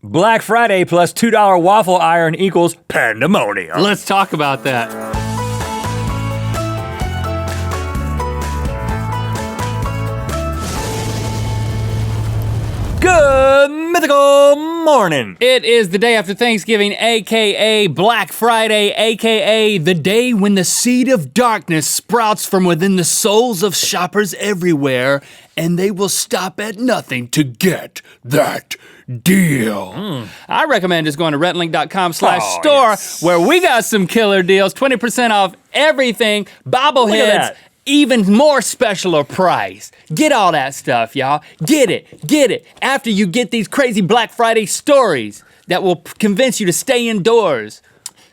Black Friday plus $2 waffle iron equals pandemonium. Let's talk about that. Good mythical morning. It is the day after Thanksgiving, AKA Black Friday, AKA the day when the seed of darkness sprouts from within the souls of shoppers everywhere, and they will stop at nothing to get that deal. I recommend just going to rhettlink.com/store where we got some killer deals, 20% off everything, bobbleheads, even more specialer price. Get all that stuff, y'all. Get it. After you get these crazy Black Friday stories that will convince you to stay indoors.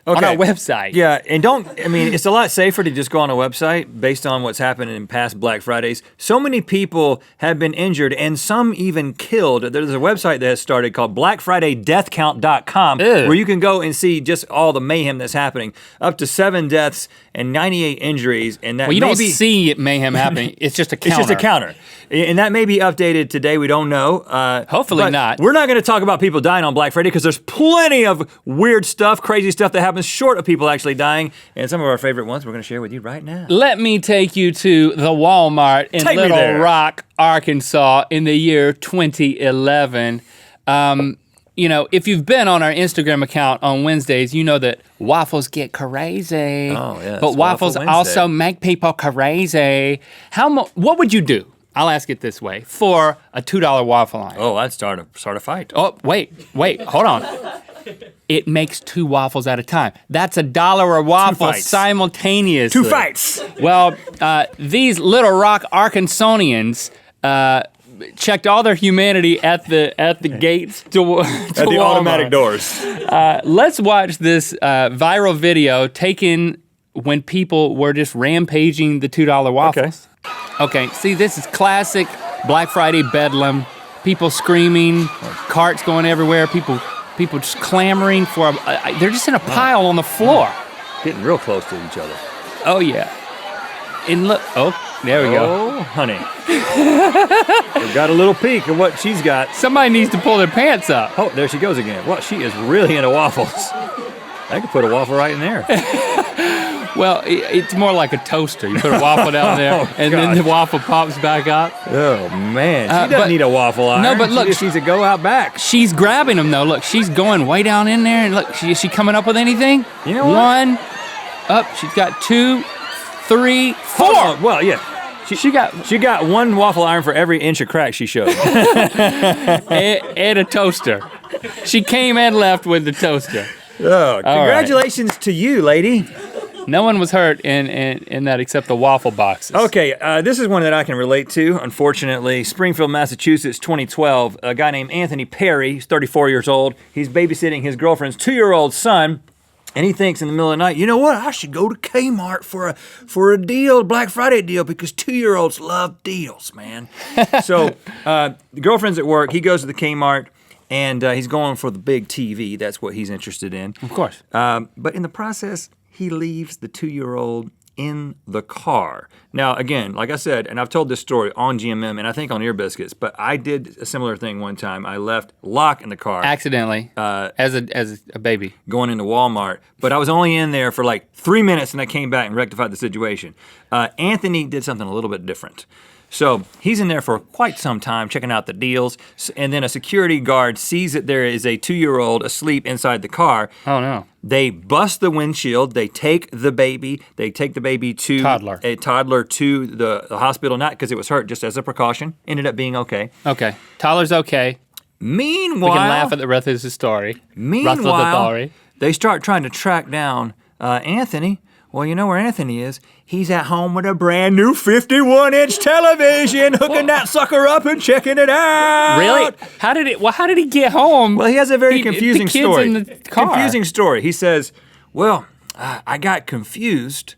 On our website. Yeah, and it's a lot safer to just go on a website based on what's happened in past Black Fridays. So many people have been injured and some even killed. There's a website that has started called blackfridaydeathcount.com where you can go and see just all the mayhem that's happening. Up to 7 deaths and 98 injuries. And that well, you don't see mayhem happening. It's just a counter. It's just a counter. And that may be updated today. We don't know. Hopefully not. We're not going to talk about people dying on Black Friday because there's plenty of weird stuff, crazy stuff that happens short of people actually dying. And some of our favorite ones we're going to share with you right now. Let me take you to the Walmart in Little Rock, Arkansas in the year 2011. If you've been on our Instagram account on Wednesdays, you know that waffles get crazy. Oh, yeah. But waffles also make people crazy. What would you do? I'll ask it this way, for a $2 waffle iron. Oh, I'd start a fight. Oh, wait, hold on. It makes 2 waffles at a time. That's $1 a waffle simultaneously. 2 fights. Well, these Little Rock Arkansonians checked all their humanity at the gates to at the Walmart. automatic doors. Let's watch this viral video taken when people were just rampaging the $2 waffles. Okay, see, this is classic Black Friday bedlam. People screaming, carts going everywhere, people just clamoring for they're just in a pile on the floor. Getting real close to each other. Oh, yeah. And look, there we go. Oh, honey. We've got a little peek of what she's got. Somebody needs to pull their pants up. Oh, there she goes again. Well, she is really into waffles. I could put a waffle right in there. Well, it's more like a toaster. You put a waffle down there, then the waffle pops back up. Oh, man. She doesn't need a waffle iron. No, but look. She just needs to go out back. She's grabbing them, though. Look, she's going way down in there. And look, is she coming up with anything? You know what? 1, up. She's got 2, 3, 4. Well, yeah. She got 1 waffle iron for every inch of crack she showed. and a toaster. She came and left with the toaster. Oh, congratulations to you, lady. No one was hurt in that except the waffle boxes. Okay, this is one that I can relate to, unfortunately. Springfield, Massachusetts, 2012. A guy named Anthony Perry, he's 34 years old. He's babysitting his girlfriend's 2-year-old son. And he thinks in the middle of the night, you know what? I should go to Kmart for a deal, Black Friday deal, because 2-year-olds love deals, man. So the girlfriend's at work. He goes to the Kmart, and he's going for the big TV. That's what he's interested in. Of course. But in the process, he leaves the 2-year-old in the car. Now, again, like I said, and I've told this story on GMM and I think on Ear Biscuits, but I did a similar thing one time. I left Locke in the car. Accidentally, as a baby. Going into Walmart. But I was only in there for like 3 minutes and I came back and rectified the situation. Anthony did something a little bit different. So he's in there for quite some time checking out the deals, and then a security guard sees that there is a 2-year-old asleep inside the car. Oh, no. They bust the windshield, they take the baby to a toddler to the hospital, not because it was hurt, just as a precaution. Ended up being okay. Okay, toddler's okay. Meanwhile, we can laugh at the rest of the story. Meanwhile, they start trying to track down Anthony. Well, you know where Anthony is. He's at home with a brand new 51-inch television, hooking that sucker up and checking it out. Really? How did he get home? Well, he has a very confusing story. The kid's in the car. Confusing story. He says, well, I got confused.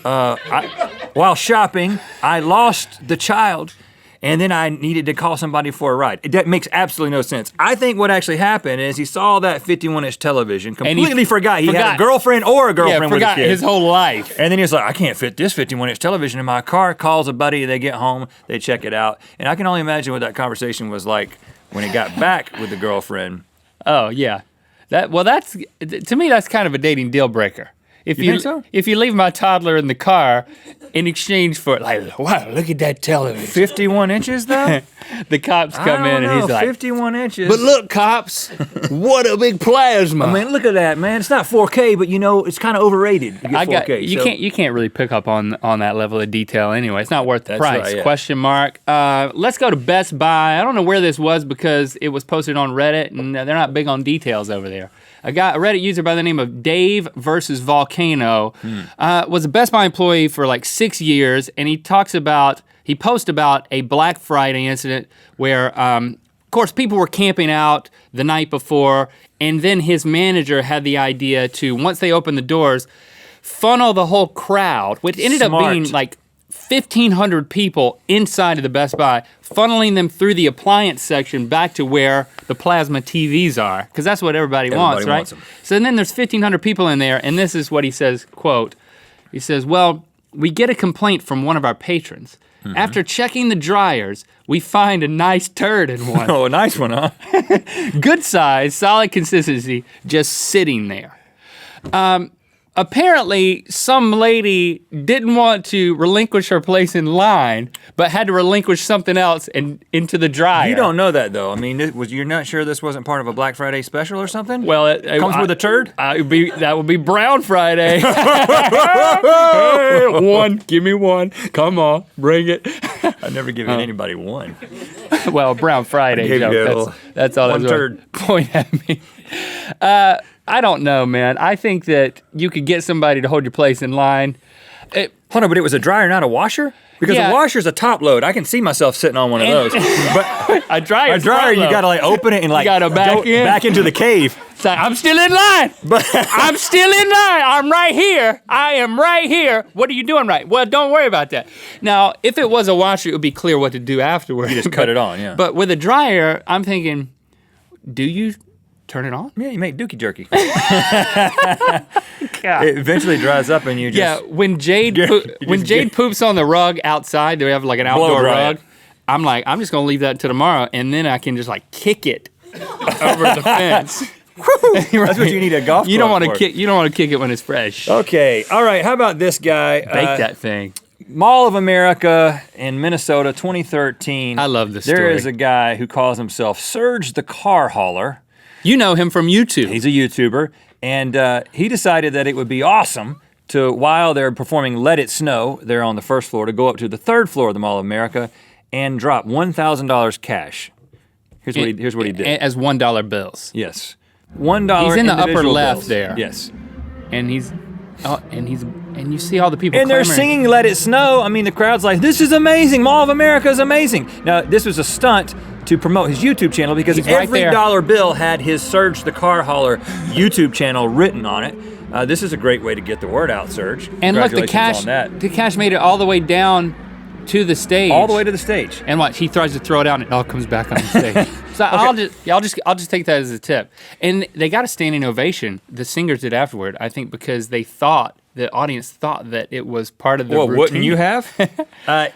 While shopping, I lost the child. And then I needed to call somebody for a ride. That makes absolutely no sense. I think what actually happened is he saw that 51-inch television, completely forgot he had a girlfriend or a girlfriend with a kid. Forgot his whole life. And then he was like, I can't fit this 51-inch television in my car. Calls a buddy, they get home, they check it out. And I can only imagine what that conversation was like when he got back with the girlfriend. Oh yeah, that's to me that's kind of a dating deal breaker. If you think so? If you leave my toddler in the car in exchange for like, wow, look at that television. 51 inches though? The cops come in and he's like, 51 inches. but look, cops, what a big plasma. I mean, look at that, man. It's not 4K, but it's kind of overrated to get 4K. You can't really pick up on that level of detail anyway. It's not worth the price. Right, yeah. Question mark. Let's go to Best Buy. I don't know where this was because it was posted on Reddit and they're not big on details over there. A Reddit user by the name of Dave versus Volcano was a Best Buy employee for like 6 years, and he posts about a Black Friday incident where, of course, people were camping out the night before, and then his manager had the idea to, once they opened the doors, funnel the whole crowd, which ended up being like 1,500 people inside of the Best Buy, funneling them through the appliance section back to where the plasma TVs are, because that's what everybody wants, right? Wants them. So then there's 1,500 people in there, and this is what he says, quote, he says, well, we get a complaint from one of our patrons. Mm-hmm. After checking the dryers, we find a nice turd in one. Oh, a nice one, huh? Good size, solid consistency, just sitting there. Apparently, some lady didn't want to relinquish her place in line, but had to relinquish something else into the dryer. You don't know that, though. I mean, you're not sure this wasn't part of a Black Friday special or something? Well, it comes with a turd? That would be Brown Friday. One, give me one. Come on, bring it. I've never given anybody one. Well, Brown Friday joke. That's all. One turd. Point at me. I don't know, man. I think that you could get somebody to hold your place in line. Hold on, but it was a dryer, not a washer? Because a washer's a top load. I can see myself sitting on one of those. But a dryer, you gotta like open it and like gotta back into the cave. It's like, I'm still in line. I'm still in line. I'm right here. I am right here. What are you doing right? Well, don't worry about that. Now, if it was a washer, it would be clear what to do afterwards. You just cut it on, yeah. But with a dryer, I'm thinking, do you turn it on? Yeah, you make dookie jerky. It eventually dries up and you just... Yeah, when Jade poops on the rug outside, we have like an outdoor rug, I'm like, I'm just going to leave that till tomorrow, and then I can just like kick it over the fence. That's what you need a golf club You don't want to for. kick it when it's fresh. Okay, all right, how about this guy? Bake that thing. Mall of America in Minnesota, 2013. I love this story. There is a guy who calls himself Surge the Car Hauler. You know him from YouTube. He's a YouTuber, and he decided that it would be awesome to, while they're performing Let It Snow, they're on the first floor, to go up to the third floor of the Mall of America and drop $1,000 cash. Here's what he did. As $1 bills. Yes. $1 He's in the upper left bills. there. Yes. And you see all the people And they're clamoring. singing Let It Snow. I mean, the crowd's like, this is amazing. Mall of America is amazing. Now, this was a stunt to promote his YouTube channel because He's right every there. dollar bill had his Surge the Car Hauler YouTube channel written on it. This is a great way to get the word out, Surge. And look, Congratulations on that. the cash made it all the way down to the stage. All the way to the stage. And what? He tries to throw it out, and it all comes back on the stage. So I'll just take that as a tip. And they got a standing ovation. The singers did afterward, I think, because the audience thought that it was part of the routine. Wouldn't you have?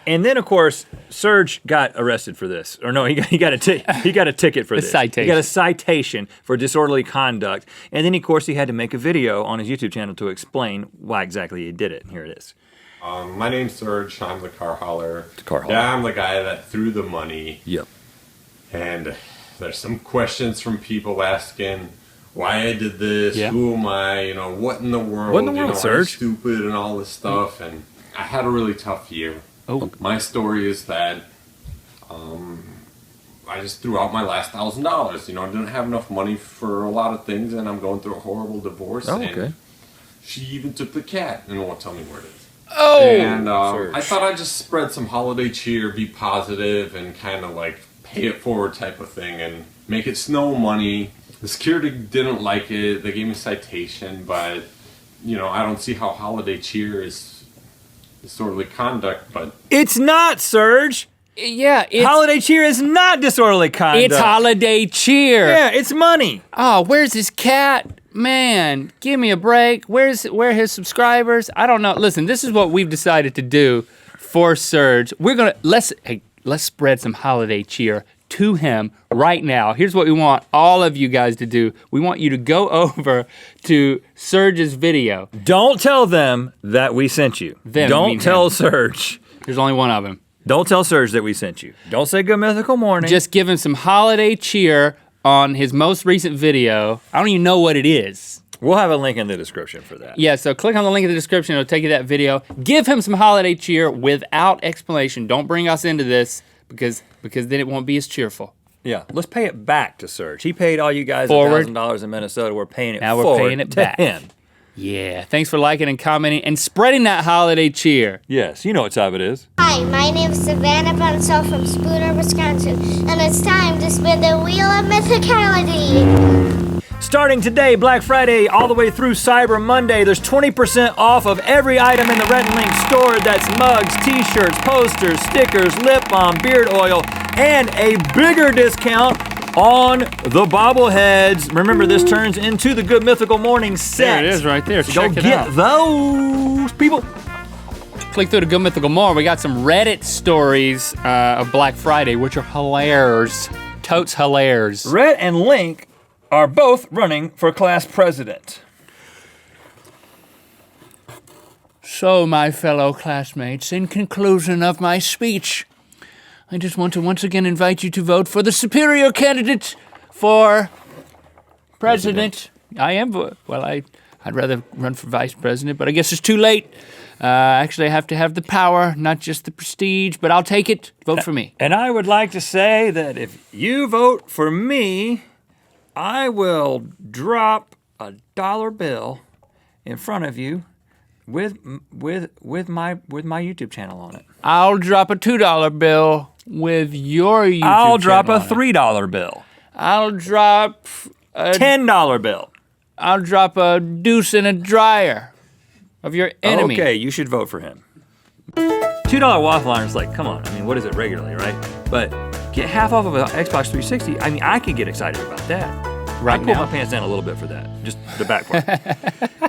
And then, of course, Surge got arrested for this. Or no, he got a ticket for this. Citation. He got a citation for disorderly conduct. And then, of course, he had to make a video on his YouTube channel to explain why exactly he did it. Here it is. My name's Serge. I'm the car hauler. Car hauler. Yeah, I'm the guy that threw the money. Yep. And there's some questions from people asking why I did this, who am I, what in the world, What in the world, I'm Serge? stupid and all this stuff. And I had a really tough year. Oh. My story is that I just threw out my last $1,000. I didn't have enough money for a lot of things, and I'm going through a horrible divorce. Oh, okay. And she even took the cat and won't tell me where it is. Oh! And I thought I'd just spread some holiday cheer, be positive, and kind of like pay it forward type of thing, and make it snow money. The security didn't like it. They gave me a citation, but I don't see how holiday cheer is disorderly conduct. But It's not, Surge. Yeah, Holiday cheer is not disorderly conduct. it's holiday cheer. Yeah, it's money. Oh, where's his cat? Man, give me a break. Where are his subscribers? I don't know. Listen, this is what we've decided to do for Surge. We're gonna let's spread some holiday cheer to him right now. Here's what we want all of you guys to do. We want you to go over to Serge's video. Don't tell them that we sent you. Don't tell Serge. There's only one of him. Don't tell Serge that we sent you. Don't say good mythical morning. Just give him some holiday cheer on his most recent video. I don't even know what it is. We'll have a link in the description for that. Yeah, so click on the link in the description. It'll take you to that video. Give him some holiday cheer without explanation. Don't bring us into this because then it won't be as cheerful. Yeah, let's pay it back to Serge. He paid all you guys Forward. $1,000 in Minnesota. We're paying it Now forward we're paying it to back. him. Yeah, thanks for liking and commenting and spreading that holiday cheer. Yes, you know what time it is. Hi, my name is Savannah Bonsall from Spooner, Wisconsin, and it's time to spin the Wheel of Mythicality. Starting today, Black Friday, all the way through Cyber Monday, there's 20% off of every item in the Rhett Link store. That's mugs, t-shirts, posters, stickers, lip balm, beard oil, and a bigger discount on the bobbleheads. Remember, this turns into the Good Mythical Morning set. There it is right there. So Check go it get out. those, people. Click through to Good Mythical More. We got some Reddit stories of Black Friday, which are hilarious. Totes hilarious. Rhett and Link are both running for class president. So, my fellow classmates, in conclusion of my speech, I just want to once again invite you to vote for the superior candidate for president. I'd rather run for vice president, but I guess it's too late. Actually, I have to have the power, not just the prestige, but I'll take it. Vote for me. And I would like to say that if you vote for me, I will drop a dollar bill in front of you with my YouTube channel on it. I'll drop a $2 bill with your YouTube I'll drop channel a on it. $3 bill. I'll drop a $10 bill. I'll drop a deuce in a dryer of your enemy. Okay, you should vote for him. $2 waffle iron is like, come on. I mean, what is it regularly, right? But get half off of an Xbox 360. I mean, I could get excited about that. Right I pull now? my pants down a little bit for that. Just the back part.